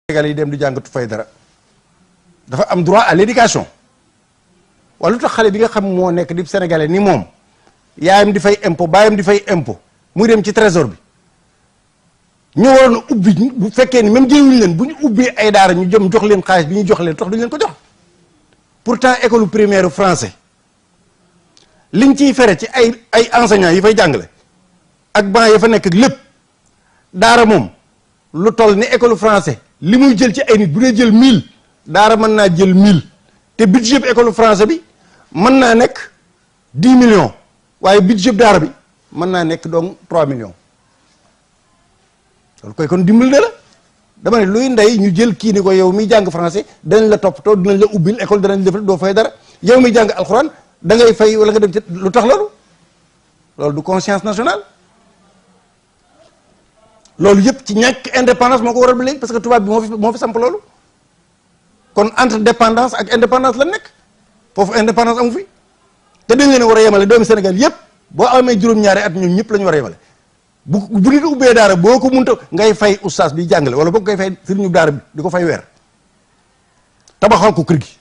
Sénégal yi dem di jàngatu fay dara dafa am droit à l'éducation wala lu tax xale bi nga xam moo nekk di sénégalais ni moom yaayam di fay impôt baayam di fay impôt muy dem ci trésor bi ñu waroon a ubbi bu fekkee ni même jëluñu leen bu ñu ubbee ay daara ñu jëm jox leen xaalis bi ñu jox leen tax duñu leen ko jox pourtant école primaire français liñ ciy fere ci ay enseignants yi fay jàngale ak banc yi fa nekk ak lépp daara moom lu toll ni école français li muy jël ci ay nit bu dee jël 1000 daara mën naa jël 1000 te budget bi école français bi mën naa nekk 10 millions waaye budget bi daara bi mën naa nekk donc 3 millions loolu koy kon dimbal na la dama ne luy ndey ñu jël kii ni ko yow miy jàng français danañ la toppatoo dinañ la ubbil école danañ def doo fay dara yow miy jàng alxuraan da ngay fay wala nga dem ci lu tax loolu du conscience nationale loolu yëpp ci ñàkk indépendance moo ko waral ba léegi parce que tubaab bi moo fi samp loolu kon entre dépendance ak indépendance la nekk foofu indépendance amu fi te dañ leen war a yemale doomi Sénégal yëpp boo amee juróom-ñaari at ñoom ñëpp la ñu war a yemale bu nit ubbee daara boo ko munta ngay fay oustaz bi jàngale wala boo ngay fay sëriñu daara bi di ko fay weer tabaxal ko kër gi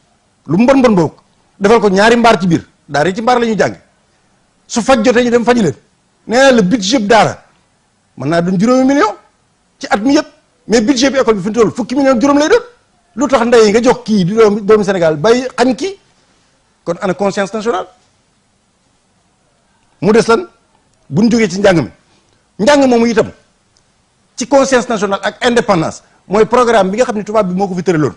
lu mu bon boobu defal ko ñaari mbaar ci biir daara yi ci mbaar la ñuy jàng su faj jotee ñu dem faji leen nee naa la budget daara mën naa doon juróomi million ci at mi yëpp mais budget bi école bi fi mu toll fukki million juróom lay doon lu tax ndey nga jox kii di doomi Sénégal bay xañ kii kon ana conscience nationale mu des lan buñ jógee ci njàng mi njàng moomu itam ci conscience nationale ak indépendance mooy programme bi nga xam ne tubaab bi moo ko fi tëraloon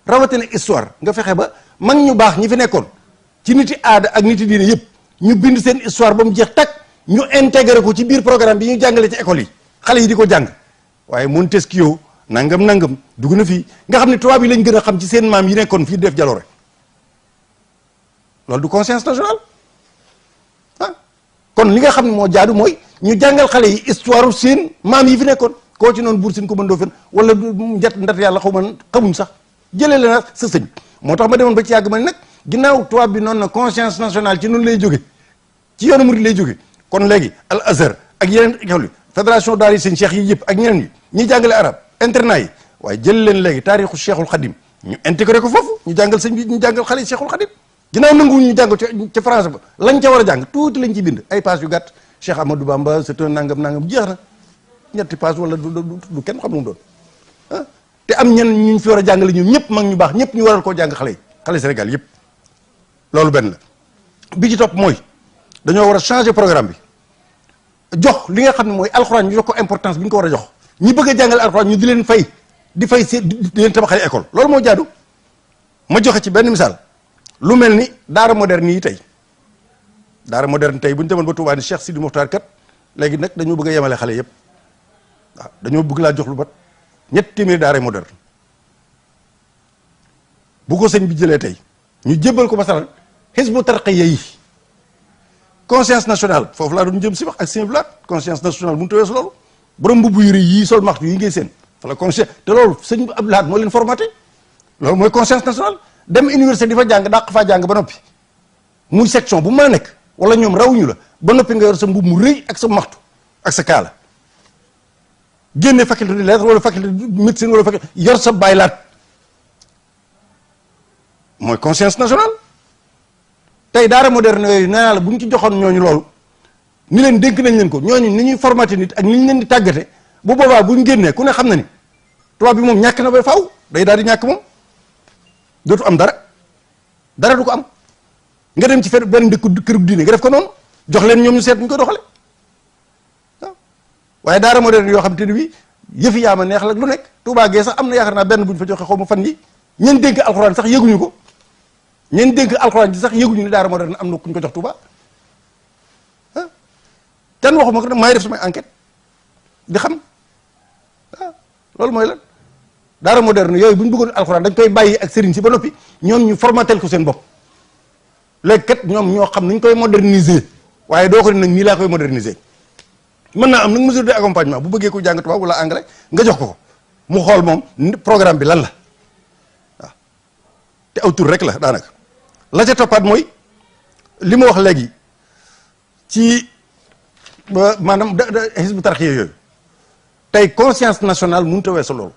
rawatina histoire nga fexe ba mag ñu baax ñi fi nekkoon ci niti aada ak niti diine yëpp ñu bind seen histoire ba mu jeex takk ñu intégré ko ci biir programme bi ñu jàngale ci école yi xale yi di ko jàng waaye Montesquieu nangam dugg na fii nga xam ne tubaab yi lañ gën a xam ci seen maam yi nekkoon fii def jaloore loolu du conscience nationale ah kon li nga xam ne moo jaadu mooy ñu jàngal xale yi histoire seen maam yi fi nekkoon koo ci noonu buur sin ko mën doo fen wala njat ndat yàlla xamuñ sax jëlee la sa sëñ moo tax ma demoon ba ci yàgg ma ne nag ginnaaw tubaab bi noonu na conscience nationale ci noonu lay jóge ci yoonu murid lay jóge kon léegi al azhar ak yeneen école yi fédération daara yi seen cheikh yi yëpp ak ñeneen ñi ñuy jàngale arab internat yi waaye jël leen léegi taarixu cheikhul xadim ñu intégré ko foofu ñu jàngal sëñ bi ñu jàngal xale yi cheikhul xadim ginnaaw nanguwuñu ñu jàng ca français ba lañ ca war a jàng tuuti lañ ci bind ay page yu gàtt Cheikh Amadou Bamba c'est un nangam jeex na ñetti page wala du kenn xam lu mu doon ah te am ñen ñu fi war a jàngale ñoom ñëpp mag ñu baax ñëpp ñu waral koo jàng xale yi xale Sénégal yëpp loolu benn la bi ci topp mooy dañoo war a changer programme bi jox li nga xam ne mooy alxuraan ñu jox ko importance bi ñu ko war a jox ñi bëgg a jàngale alxuraan ñu di leen fay di fay di leen tabaxale école loolu moo jaadu ma joxe ci benn misaal lu mel ni daara moderne yi tey daara moderne tey bu ñu demoon ba Touba ni Cheikh Sidi Mokhtar kat léegi nag dañoo bëgg a yemale xale yëpp waaw dañoo bëgg laa jox lu bat ñetti téeméeri daara moderne bu ko sëñ bi jëlee tey ñu jébbal ko masalan Hizbu Tarqiya yi conscience nationale foofu laa doon jëm si wax ak seen blaat conscience nationale bu mu tawee loolu borom mbubb yu rëy yii sol maxtu yi ngay seen fa la conscience te loolu sëñ Abdou Lahad moo leen formaté loolu mooy conscience nationale dem université di fa jàng dàq faa jàng ba noppi muy section bu mën a nekk wala ñoom rawuñu la ba noppi nga yor sa mbubb mu rëy ak sa maxtu ak sa kaala génne faculté de lettres wala faculté de médecine wala faculté yor sa baylaat mooy conscience nationale tey daara moderne yooyu nee naa la bu ñu ci joxoon ñooñu loolu ni leen dénk nañ leen ko ñooñu ni ñuy formaté nit ak ni ñu leen di tàggate bu boobaa bu ñu génnee ku ne xam na ni tubaab bi moom ñàkk na ba faaw day daal di ñàkk moom dootu am dara du ko am nga dem ci fenn benn dëkk kërug diine nga def ko noonu jox leen ñoom ñu seet ñu ko doxale waaw waaye daara moderne yoo xam te ne bi yëfi yaama neex la lu nekk Touba gee sax am na yaakaar naa benn bu ñu fa joxe xaw ma fan yi ñeen dénk alxuraan sax yëguñu ko ñeen dénk alxuraan ji sax yëguñu ne daara moderne am na ku ñu ko jox Touba ah kenn waxuma ko nag maay def samay enquête di xam ah loolu mooy lan daara moderne yooyu bu ñu bëggoon alxuraan dañ koy bàyyi ak sëriñ si ba noppi ñoom ñu formatel ko seen bopp léegi kat ñoom ñoo xam nañ koy moderniser waaye doo ko ne nag nii laa koy moderniser mën naa am nag mesure de accompagnement bu bëggee ko jàng tubaab wala anglais nga jox ko mu xool moom programme bi lan la waaw te aw tur rek la daanaka la ca toppaat mooy li ma wax léegi ci maanaam Hizbu Tarqiya yooyu tey conscience nationale mënut a weesu loolu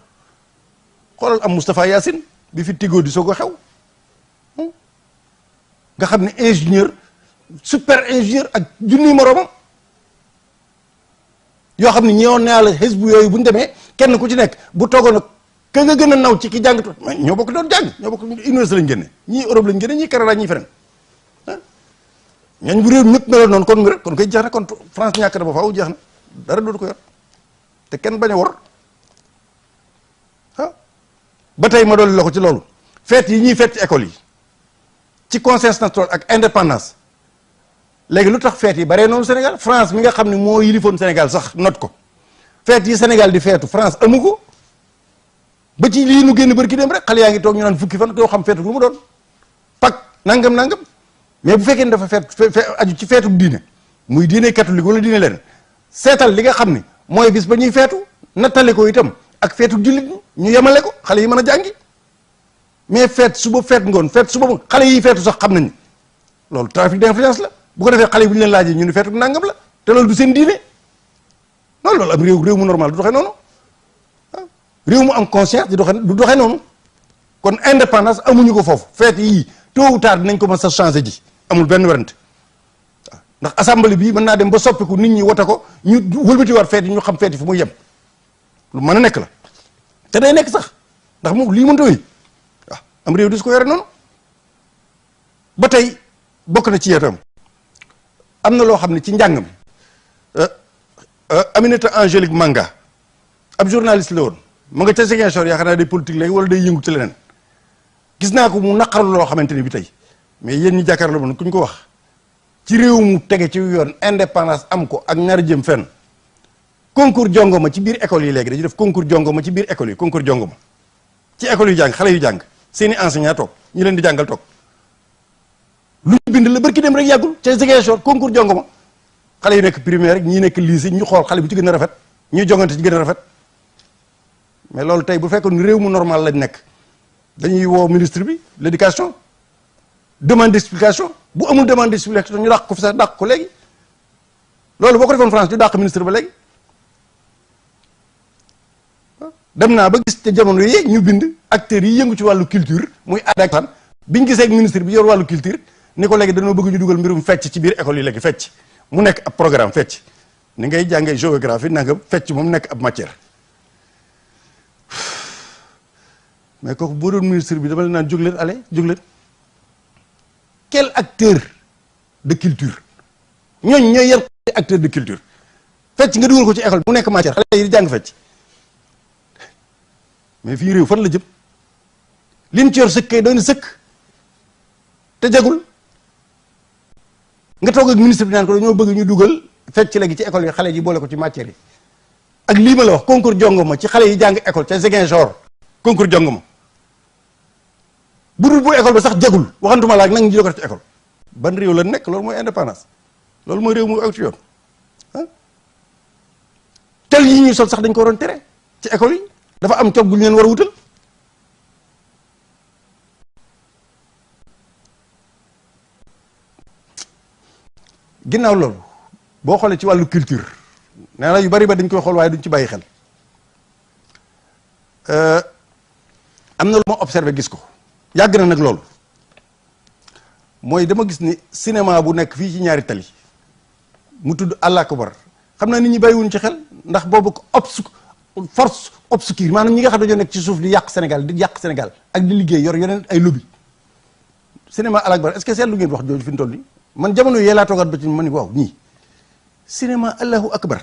xoolal am Moustapha Yacine bi fi Tigo di soog a xew nga xam ne ingénieur super ingénieur ak junniy moroomam yoo xam ne ñoo naa la Hizbu yooyu bu ñu demee kenn ku ci nekk bu toogoon ak ka nga gën a naw ci ki jàngatu ñoo bokk doon jàng ñoo bokk université lañ génne ñii Europe lañ génne ñii Canada ñii feneen ñooñ bu réew ñëpp meloon noonu kon koy jeex na kon France ñàkk na ba faaw jeex na dara dootu ko yor te kenn bañ a wor ba tey ma dolli la ko ci loolu fête yi ñuy fête ci école yi ci conscience nationale ak indépendance léegi lu tax fête yi baree noonu Sénégal France mi nga xam ne moo yilifoon Sénégal sax not ko fête yi Sénégal di feetu France amu ko ba ci lii nu génn bërki dem rek xale yaa ngi toog ñu naan fukki fan doo xam feetu lu mu doon pak nangam mais bu fekkee ne dafa aju ci feetu diine muy diine catholique wala diine leneen seetal li nga xam ne mooy bis ba ñuy feetu nattale ko itam ak feetu jullit ñu yemale ko xale yi mën a jàngi mais feet suba feet ngoon feet suba xale yi feetu sax xam nañ loolu trafic d'influence la bu ko defee xale yi bu ñu leen laajee ñu ni feetu nangam la te loolu du seen diine non loolu am réew mu normal du doxee noonu réew mu am conscience du doxee noonu kon indépendance amuñu ko foofu feet yii tôt ou tard dinañ ko mën sa changé ji amul benn werante ndax assemblée bii mën naa dem ba soppiku nit ñi wote ko ñu wëlbatiwaat feet yi ñu xam feet yi fu muy yem lu mën a nekk la te day nekk sax ndax moom lii mënta wéy waaw am réew di su ko yore noonu ba tey bokk na ci yeetam am na loo xam ne ci njàng mi Aminata Angélique Manga ab journaliste la woon ma nga ca Ziguinchor yaakaar naa day politique léegi wala day yëngu ci leneen gis naa ko mu naqarlu loo xamante ni bi tey mais yéen ñi jàkkaarloo man ku ñu ko wax ci réew mu tege ci yoon indépendance am ko ak nar jëm fenn concours jongoma ci biir école yi léegi dañuy def concours jongoma ci biir école yi concours jongoma ci école yu jàng xale yu jàng seeni enseignant toog ñu leen di jàngal toog lu ñu bind la barki dem rek yàggul ca Ziguinchor concours jongoma xale yu nekk primaire rek ñii nekk lycée ñu xool xale bu ci gën a rafet ñuy jongante ci gën a rafet mais loolu tey bu fekkoon réew mu normal lañ nekk dañuy woo ministre bi l'éducation demande d'explication bu amul demande d'explication ñu dàq ko fi sax dàq ko léegi loolu boo ko defoon France ñu dàq ministre ba léegi dem naa ba gis te jamono yi ñu bind acteurs yi yëngu ci wàllu culture muy aada ak biñ gisee ak ministre bi yor wàllu culture ni ko léegi dañoo bëgg ñu dugal mbirum fecc ci biir école yi léegi fecc mu nekk ab programme fecc ni ngay jàngee géographie nanga fecc moom nekk ab matière mais kooku boo doon ministre bi dama leen naan jóg leen allez jóg leen quel acteur de culture ñooñ ñooy yan acteur de culture fecc nga dugal ko ci école bi mu nekk matière xale yi di jàng fecc mais fii réew fan la jëm liñ ci yor sëkk kay doon sëkk te jagul nga toog ak ministre bi naan ko dañoo bëgg ñu dugal fecc léegi ci école yi xale yi boole ko ci matière yi ak lii ma la wax concours jongoma ci xale yi jàng école ca Ziguinchor concours jongoma bu dul bu école ba sax jagul waxantuma la ak nag ñu jël ko ci école ban réew la nekk loolu mooy indépendance loolu mooy réew mu aw ci yoon ah tel yi ñuy sol sax dañ ko waroon tere ci école yi dafa am cog gu ñu leen war a wutal ginnaaw loolu boo xoolee ci wàllu culture nee na yu bari ba dañ koy xool waaye duñ ci bàyyi xel am na lu ma observé gis ko yàgg na nag loolu mooy dama gis ni cinéma bu nekk fii ci ñaari tali mu tudd Allah akbar xam naa nit ñi bàyyiwuñ ci xel ndax boobu ko force obscure maanaam ñi nga xam ne dañoo nekk ci suuf di yàq Sénégal ak di liggéey yor yeneen ay lobby cinéma Allah akbar est-ce que seet lu ngeen wax jooju fi mu toll nii man jamono yee laa toogaat ba ci ma ni waaw ñii cinéma Allahu akbar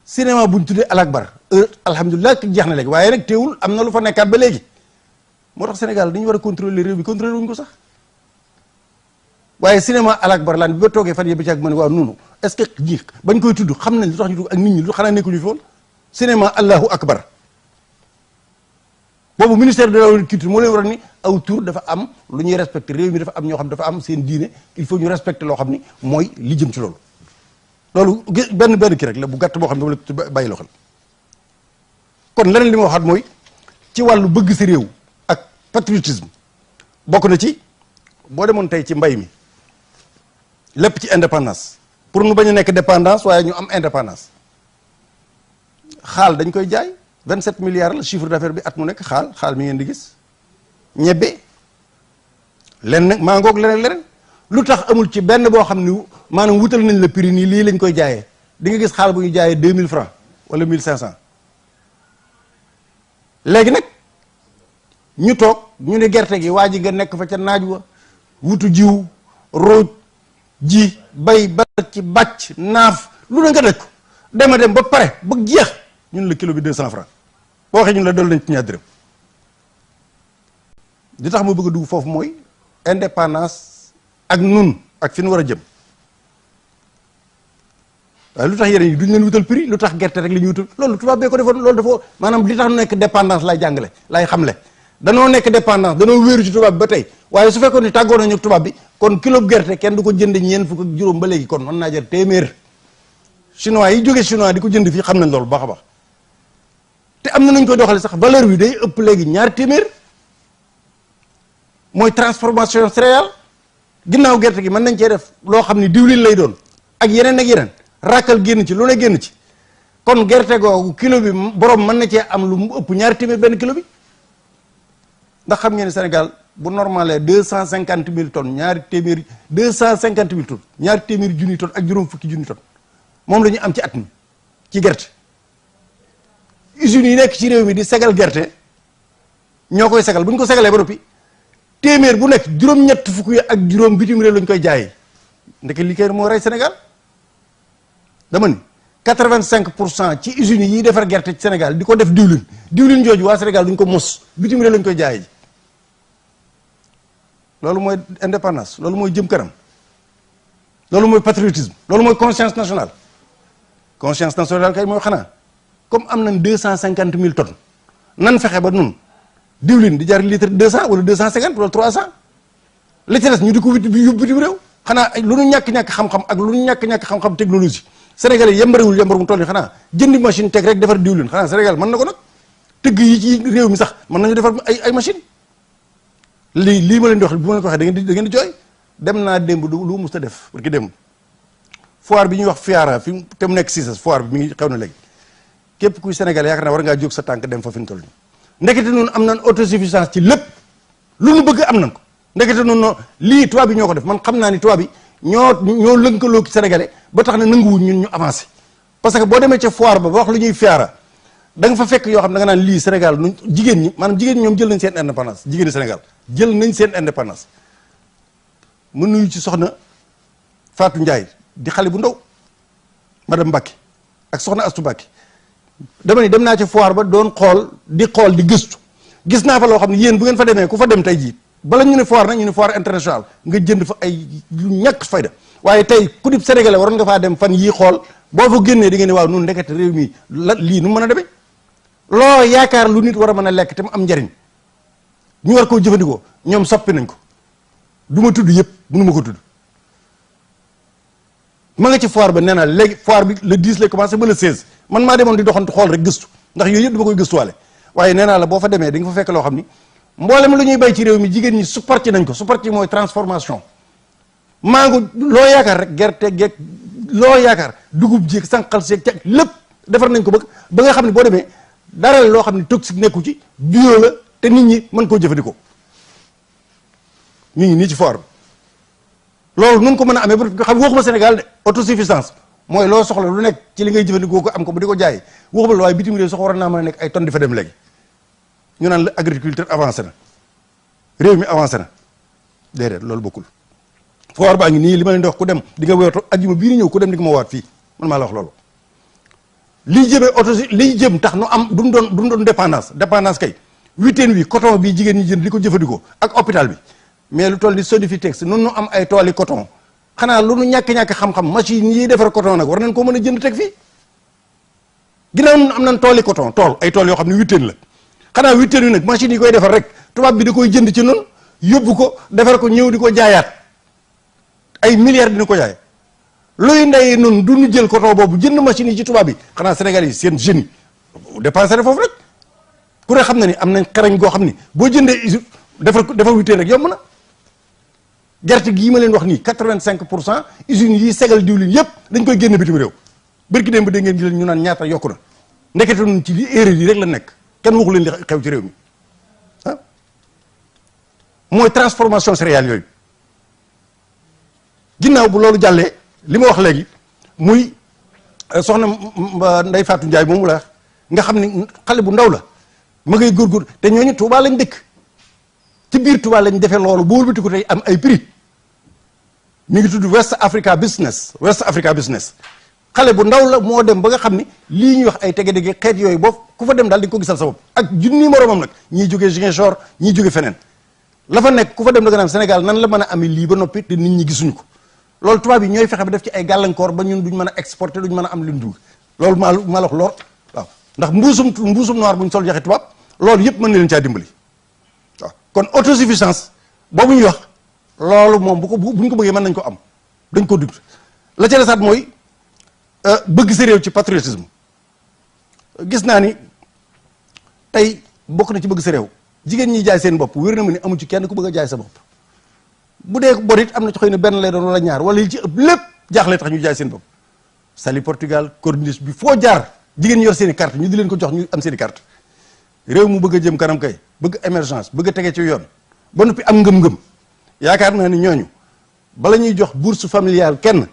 cinéma buñ tuddee Allah akbar alhamdulilah jeex na léegi waaye nag teewul am na lu fa nekkaat ba léegi moo tax Sénégal dañu war a contrôler réew bi contrôler wuñ ko sax waaye cinéma Allah akbar laan bi ba toogee fan yii ba ci ak ma ne waaw noonu est-ce que ñi bañ koy tudd xam nañ lu tax ñu tudd ak nit ñi lu xanaa nekkuñu fi woon cinéma Allahu akbar boobu ministère de la culture moo leen war a ni aw tur dafa am lu ñuy respecté réew mi dafa am ñoo xam dafa am seen diine il faut ñu respecté loo xam ni mooy li jëm ci loolu loolu benn kii rek la bu gàtt boo xam ne dama la bàyyi loo xel kon leneen li ma waxaat mooy ci wàllu bëgg sa réew ak patriotisme bokk na ci boo demoon tey ci mbay mi lépp ci indépendance pour nu bañ a nekk dépendance waaye ñu am indépendance xaal dañ koy jaay 27 milliards la chiffre d'affaires bi at mu nekk xaal mi ngeen di gis ñebbe len nag maa ngoog leneen lu tax amul ci benn boo xam ni maanaam wutal nañ la prix nii lii lañ koy jaayee di nga gis xaal bu ñu jaayee 2000 francs wala 1500 léegi nag ñu toog ñu ne gerte gi waa ji nga nekk fa ca naaj wa wutu jiw rooj ji bay ba ci bàcc naaf lu ne nga daj ko dema dem ba pare ba jeex ñun la kilo bi 200 francs boo waxee ñun la dool nañ ci ñaar dërëm li tax ma bëgg a dugg foofu mooy indépendance ak nun ak fi nu war a jëm waaye lu tax yeneen yi duñ leen wutal prix lu tax gerte rek li ñu wutal loolu tubaab bee ko defoon loolu dafa maanaam li tax nu nekk dépendance lay jàngale lay xamle danoo nekk dépendance danoo wéeru ci tubaab bi ba tey waaye su fekkoon ni tàggoo nañu tubaab bi kon kilo gerte kenn du ko jënd ñeent fukk ak juróom ba léegi kon mën naa jar téeméer chinois yi jóge chinois di ko jënd fii xam nañ loolu baax a baax te am na nañ koy doxale sax valeur bi day ëpp léegi ñaar téeméer mooy transformation céréale ginnaaw gerte gi mën nañ cee def loo xam ni diwlin lay doon ak yeneen rakkal génn ci lu ne génn ci kon gerte googu kilo bi borom mën na cee am lu mu ëpp ñaari téeméer benn kilo bi ndax xam ngeen ne Sénégal bu normalé 250 000 tonnes ñaari téeméer 250 000 tonnes ñaari téeméeri junni tonnes ak juróom fukki junni tonnes moom la ñu am ci at mi ci gerte usines yi nekk ci réew mi di segal gerte ñoo koy segal bu ñu ko segalee ba noppi téeméer bu nekk juróom-ñett fukk yi ak juróom bitim réew lañ koy jaayee ndeke li kay moo rey Sénégal dama ni 85% ci usines yi defar gerte ci Sénégal di ko def diwlin jooju waa Sénégal duñ ko mos bitim réew lañ koy jaayee ji loolu mooy indépendance loolu mooy jëm kanam loolu mooy patriotisme loolu mooy conscience nationale kay mooy xanaa comme am nañ 250 000 tonnes nan fexe ba nun diwlin di jar litre 200 wala 250 wala 300 li ci des ñu di ko yóbbu bitim réew xanaa lu nu ñàkk-ñàkk xam-xam ak lu nu ñàkk-ñàkk xam-xam technologie Sénégal yi yembar mu toll yi xanaa jëndi machine teg rek defar diwlin xanaa Sénégal mën na ko nag tëgg yi ci réew mi sax mën nañu defar ay machine lii ma leen di wax bu ma leen ko waxee da ngeen di jooy dem naa démb lu mus ta def parce que démb foire bi ñuy wax FIARA fi te mu nekk Cissé foire bi mi ngi xew na léegi képp kuy Sénégal yaakaar naa war ngaa jóg sa tànk dem fa fi ñu toll nii ndekete noonu am nañ autosuffisance ci lépp lu nu bëgg am nañ ko ndekete noonu lii tubaab bi ñoo ko def man xam naa ni tubaab bi ñoo lënkaloo ci sénégalais ba tax na nanguwuñ ñun ñu avancé parce que boo demee ca foire ba wax lu ñuy FIARA da nga fa fekk yoo xam da nga naan lii Sénégal nu jigéen ñi maanaam jigéen ñi ñoom jël nañ seen indépendance jigéen ñi Sénégal jël nañ seen indépendance mu nuyu ci soxna Fatou Ndiaye di xale bu ndaw madame Mbacke ak soxna Astou Mbacke dama ni dem naa ci foire ba doon xool di gëstu gis naa fa loo xam ne yéen bu ngeen fa demee ku fa dem tey jii bala ñu ne foire nag ñu ne foire international nga jënd fa ay lu ñàkk fayda waaye tey ku dib sénégalais waroon nga faa dem fan yii xool boo fa génnee di ngeen ne waaw nun ndekete réew mi lii nu mën a demee loo yaakaar lu nit war a mën a lekk te mu am njariñ ñu war koo jëfandikoo ñoom soppi nañ ko du ma tudd yëpp mënu ma ko tudd ma nga ci foire ba nee naa léegi foire bi le 10 lay commencé ba le 16 man maa demoon di doxantu xool rek gëstu ndax yooyu yëpp dama koy gëstuwaale waaye nee naa la boo fa demee di nga fa fekk loo xam ni mboolem lu ñuy bay ci réew mi jigéen ñi supporté nañ ko supporté mooy transformation mango loo yaakaar rek gerte geeg loo yaakaar dugub jéeg sànqal seeg ca lépp defar nañ ko ba nga xam ne boo demee dara loo xam ne toxique nekku ci bio la te nit ñi mën koo jëfandikoo ñu ngi nii ci foire bi loolu nun ko mën a amee ba nga xam waxuma Sénégal de autosuffisance mooy loo soxla lu nekk ci li ngay jëfandikoo ko am ko ba di ko jaay waxuma la waaye bitim réew sax war naa mën a nekk ay tonnes di fa dem léegi ñu naan la agriculture avancé na réew mi avancé na déedéet loolu bokkul foire baa ngi nii li ma leen di wax ku dem di nga wéeto ajjuma bii ni ñëw ku dem di nga ma waat fii man maa la wax loolu liy jëmee liy jëm tax nu am du mu doon dépendance kay witeen wi coton bi jigéen ñi jënd di ko jëfandikoo ak hôpital bi mais lu toll ni Sodefitex nun nu am ay tooli coton xanaa lu nu ñàkk-ñàkk xam-xam machine yi defar coton nag war nañ koo mën a jënd teg fii ginnaaw nun am nañ tooli coton ay tool yoo xam ne witeen la xanaa witeen wi nag machine yi koy defar rek tubaab bi da koy jënd ci nun yóbbu ko defar ko ñëw di ko jaayaat ay milliards dina ko jaay luy ndey nun du ñu jël coton boobu jënd machine yi ci tubaab bi xanaa Sénégal yi seen jeunes yi dépensé foofu rek ku ne xam na ni am nañ xarañ goo xam ni boo jëndee defar witeen rek yomb na gerte gii ma leen wax nii 85% usines yi segal diwlin yépp dañ koy génn bitim réew bërki dem ba dégg ngeen ñu naan ñaata yokku na ndekete nun ci li erreur yi rek la nekk kenn waxu leen li xew ci réew mi ah mooy transformation céréale yooyu. ginnaaw bu loolu jàllee li ma wax léegi muy soxna Ndeye Fatou Ndiaye moomu la nga xam ni xale bu ndaw la ma ngay góorgóor te ñooñu Touba lañ dëkk ci biir Touba lañ defee loolu bu wëlbati ko tey am ay prix mi ngi tudd West Africa Business xale bu ndaw la moo dem ba nga xam ni lii ñuy wax ay tege-dege xeet yooyu boobu ku fa dem daal di ko gisal sa bopp ak junni moromam nag ñii jógee Ziguinchor ñii jóge feneen la fa nekk ku fa dem da nga naan Sénégal nan la mën a amee lii ba noppi te nit ñi gisuñu ko loolu tubaab yi ñooy fexe ba def ci ay gàllankoor ba ñun duñ mën a exporter duñ mën a am luñ dugg loolu maa la wax lool waaw ndax mbuusum noir buñ sol joxe tubaab loolu yëpp mën na leen caa dimbali waaw kon autosuffisance boobu ñuy wax loolu moom buñ ko bëggee mën nañ ko am dañ ko dugg la ca desaat mooy bëgg sa réew ci patriotisme gis naa ni tey bokk na ci bëgg sa réew jigéen ñi jaay seen bopp wér na ma ni amu ci kenn ku bëgg a jaay sa bopp bu dee bor it am na ci xëy na benn lay doon wala ñaar wala yi ci ëpp lépp jaaxle tax ñu jaay seen bopp Saly Portugal Corniche bi foo jaar jigéen ñi yor seen i carte ñu di leen ko jox ñu am seen i carte réew mu bëgg a jëm kanam kay bëgg émergence bëgg a tege ci yoon ba noppi am ngëm-ngëm yaakaar naa ni ñooñu bala ñuy jox bourse familiale kenn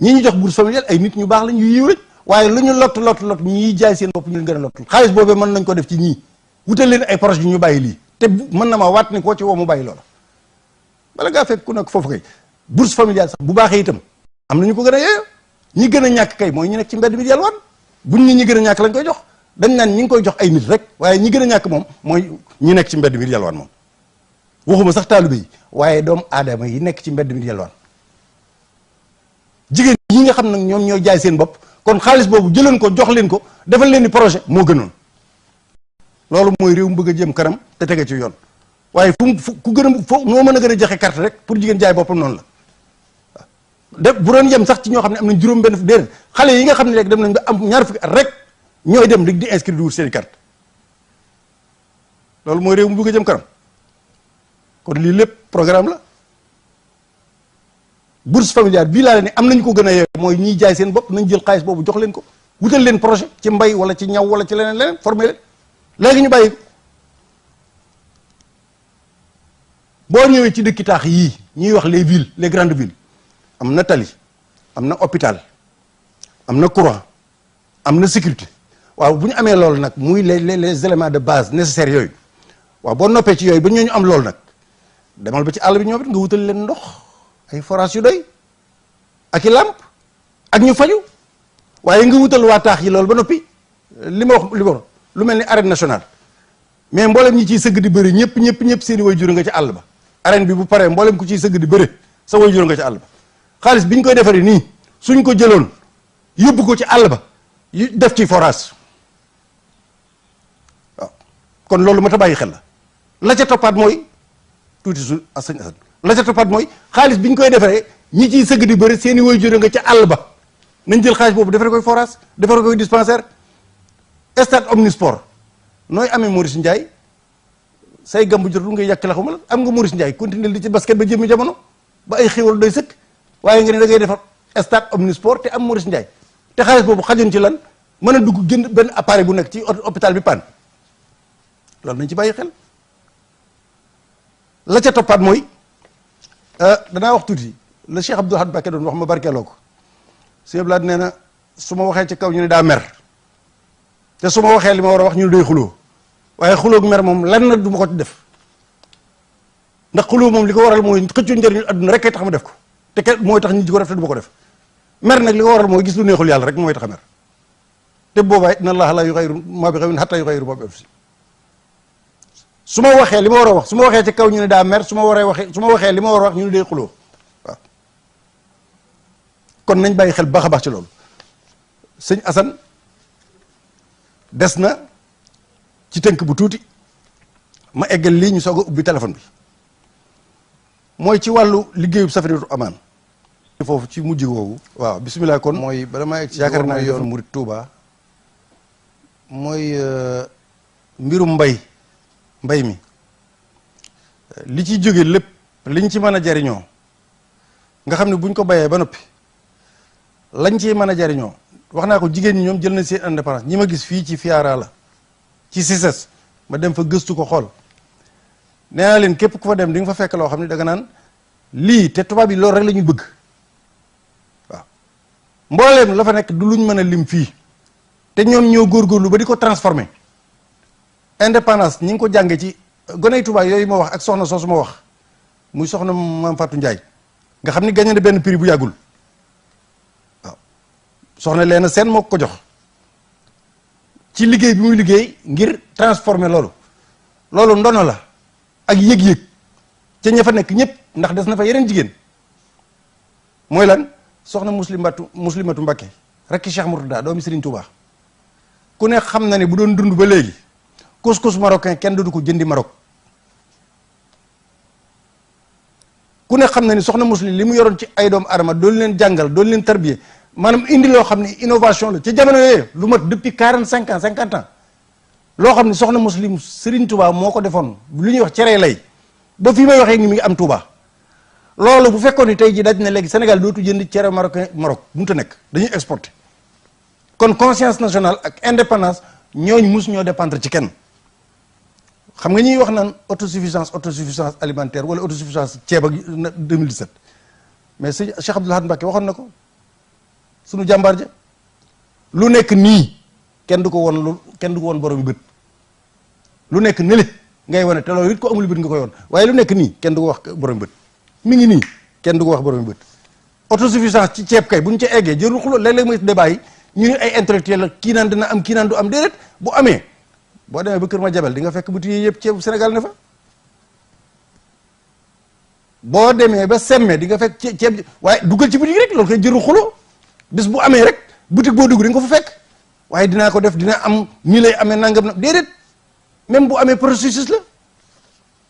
ñi ñu jox bourse familiale ay nit ñu baax la ñu yiw lañ waaye lu ñu lott ñii jaay seen bopp ñu leen gën a lott xaalis boobee mën nañ ko def ci ñii wutal leen ay projet yu ñu bàyyi lii te mën na maa waat ni koo ci woo mu bàyyi loola bala ngaa fekk ku nekk foofu kay bourse familiale sax bu baaxee itam am na ñu ko gën a yeeyoo ñi gën a ñàkk kay mooy ñu nekk ci mbedd mi di yalwaan buñ ñi gën a ñàkk lañ koy jox dañ naan ñi ngi koy jox ay nit rek waaye ñi gën a ñàkk moom mooy ñi nekk ci mbedd mi di yalwaan moom waxuma sax taalibe yi waaye doomu aadama yi nekk ci mbedd mi di yalwaan jigéen yi nga xam nag ñoom ñooy jaay seen bopp kon xaalis boobu jëleen ko jox leen ko defal leen ni projet moo gënoon loolu mooy réew mu bëgg a jëm kanam te tege ci yoon waaye fu ku gën a fo noo mën a gën a joxe carte rek pour jigéen jaay boppam noonu la de bu doon yem sax ci ñoo xam ne am nañ juróom benn déedéet xale yi nga xam ne rek dem nañ ba am ñaar fukki at rek ñooy dem rek di inscrire di wut seen carte loolu mooy réew mu bëgg a jëm kanam kon lii lépp programme la bourse familiale bii laa leen ne am nañu ko gën a yeew mooy ñiy jaay seen bopp nañ jël xaalis boobu jox leen ko wutal leen projet ci mbay wala ci ñaw wala ci leneen formé leen léegi ñu bàyyi ko boo ñëwee ci dëkki taax yii ñuy wax les villes les grandes villes am na tali am na hôpital am na courant am na sécurité waaw bu ñu amee loolu nag muy les éléments de base nécessaires yooyu waaw boo noppee ci yooyu ba ñooñu am loolu nag demal ba ci àll bi ñoom it nga wutal leen ndox ay forage yu doy ak i làmp ak ñu faju waaye nga wutal waa taax yi loolu ba noppi li ma wax lu mel ni arène nationale mais mboolem ñi ciy sëgg di bëri ñëpp seeni way jur nga ci àll ba arène bi bu paree mboolem ku ciy sëgg di bëri sa way jur nga ci àll ba xaalis bi ñu koy defaree nii suñ ko jëloon yóbbu ko ci àll ba def ci forage waaw kon loolu ma ta bàyyi xel la ca toppaat mooy tuuti su sëñ Assane la ca toppaat mooy xaalis bi ñu koy defaree ñi ciy sëgg di bëri seeni way jur nga ci àll ba nañ jël xaalis boobu defaree koy forage defaree koy dispensaire stade omnisport nooy amee Maurice Ndiaye say gambu jotul ngay yàq la xamal la am nga Maurice Ndiaye continuer li ci basket ba jëmmi jamono ba ay xéwal doy sëkk waaye nga ne da ngay defar stade omnisport te am Maurice Ndiaye te xaalis boobu xajoon ci lan mën a dugg jënd benn appareil bu nekk ci hôpital bi pan loolu nañ ci bàyyi xel la ca toppaat mooy danaa wax tuuti la Cheikh Abdoul Ahad Mbacké doon wax ma barkeeloo ko Cheikh Abdoul Ahad nee na su ma waxee ci kaw ñu ne daa mer te su ma waxee li ma war a wax ñu ne day xuloo waaye xuloo gu mer moom lan na du ma ko ci def ndax xuloo moom li ko waral mooy xëccoo njëriñu adduna rek kay tax ma def ko te kenn mooy tax nit di ko def te du ma ko def mer nag li ko waral mooy gis lu neexul yàlla rek mooy tax a mer te boobaa inna allaha la yughayyiru ma bi qawmin hatta yughayyiru ma bi anfusihim su ma waxee li ma war a wax su ma waxee ci kaw ñu ne daa mer su ma waxee li ma war a wax ñu ne day xuloo waaw kon nañ bàyyi xel baax a baax ci loolu sëñ Assane des na ci tënk bu tuuti ma eggal lii ñu soog a ubbi téléphone bi mooy ci wàllu liggéeyub Safinatoul Amaan foofu ci mujj googu waaw bisimilah kon mooy bala maa egg ci yaakaar naa yoonu murid Touba mooy mbirum mbay mi li ci jóge lépp liñ ci mën a jariñoo nga xam ne buñ ko bayee ba noppi lañ ci mën a jariñoo wax naa ko jigéen ñi ñoom jël na seen indépendance ñi ma gis fii ci Fiara la ci CICES ma dem fa gëstu ko xool nee naa leen képp ku fa dem di nga fa fekk loo xam ne da nga naan lii te tubaab yi loolu rek la ñu bëgg waaw mbooleem la fa nekk du luñ mën a lim fii te ñoom ñoo góorgóorlu ba di ko transformer indépendance ñi ngi ko jànge ci goney tubaab yooyu ma wax ak soxna soosu ma wax muy soxna Maam Fatou Ndiaye nga xam ni gagné na benn prix bu yàggul waaw soxna Leena Seen moo ko jox ci liggéey bi muy liggéey ngir transformer loolu ndono la ak yëg-yëg ca ña fa nekk ñëpp ndax des na fa yeneen jigéen mooy lan soxna muslimatu Mbakke rekki Cheikh Mourtada doomi Serigne Touba ku ne xam na ne bu doon dund ba léegi couscous marocain kenn du ko jëndi Maroc ku ne xam na ni soxna muslim li mu yoroon ci ay doomu adama doon leen jàngal doon leen tarbiye maanaam indi loo xam ne innovation la ci jamono yooyu lu mat depuis 45 ans 50 ans loo xam ne soxna muslim Serigne Touba moo ko defoon lu ñuy wax cere lay ba fii may waxee ni mi ngi am Touba loolu bu fekkoon ni tey ji daj na léegi Sénégal dootu jënd cere marocain Maroc mënut a nekk dañuy exporter kon conscience nationale ak indépendance ñooñ mus ñoo dépendre ci kenn xam nga ñuy wax naan autosuffisance alimentaire wala autosuffisance ceeb ak 2017 mais sëñ Cheikh Abdoul Ahad Mbacké waxoon na ko sunu jàmbaar ja lu nekk nii kenn du ko won borom bët lu nekk nële ngay wane te loolu it ko amul bët nga koy won waaye lu nekk nii kenn du ko wax borom bët mi ngi nii kenn du ko wax borom bët autosuffisance ci ceeb kay bu ñu ca eggee jërul xuloo léeg-léeg mooy débat yi ñu ne ay intellectuel la kii naan dina am kii naan du am déedéet bu amee boo demee ba Kër Madiabel di nga fekk buti yi yëpp ceebu Sénégal ne fa boo demee ba Semme di nga fekk ceeb waaye duggal ci boutique rek loolu koy jërul xuloo bis bu amee rek boutique boo dugg di nga ko fa fekk waaye dinaa ko def dina am nii lay amee nangam na déedéet même bu amee processus la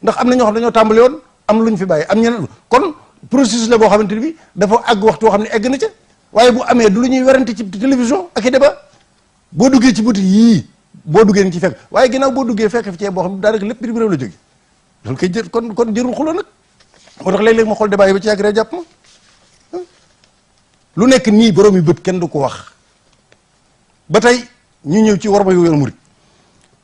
ndax am na ñoo xam dañoo tàmbali woon am lu ñu fi bàyyi am ñeneen kon processus la boo xamante ni bi dafa àgg waxtu boo xam ne egg na ca waaye bu amee du lu ñuy werante ci télévision ak i débat boo duggee ci boutique yii boo duggee ni ci fekk waaye ginnaaw boo duggee fekk fi ceeb boo xam ne daanaka lépp bitim réew la jóge loolu koy jër kon jërul xuloo nag moo tax léeg-léeg ma xool débat yi ba ci yàgg rek jàpp ma lu nekk nii borom yi bët kenn du ko wax ba tey ñu ñëw ci war ma yoonu murit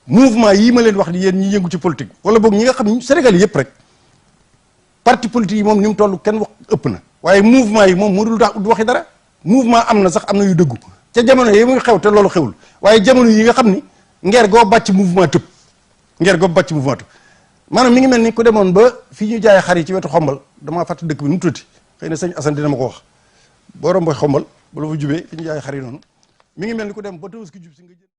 mouvement yii ma leen wax ni yéen ñi yëngu ci politique wala boog ñi nga xam Sénégal yëpp rek parti politique yi moom ni mu toll kenn wax ëpp na waaye mouvement yi moom moo dul tax du waxi dara mouvement am na sax am na yu dëggu ca jamono yi muy xew te loolu xewul waaye jamono yi nga xam ni ngeer goo bàcc mouvement tëb maanaam mi ngi mel ni ku demoon ba fii ñu jaay xar yi ci wetu xombal damaa fàtte dëkk bi nu mu tuuti xëy na sëñ Assane dina ma ko wax boo romboy xombal ba la fa jubee fi ñu jaay xar yi noonu mi ngi mel ni ku dem ba Tabaski jub si nga jël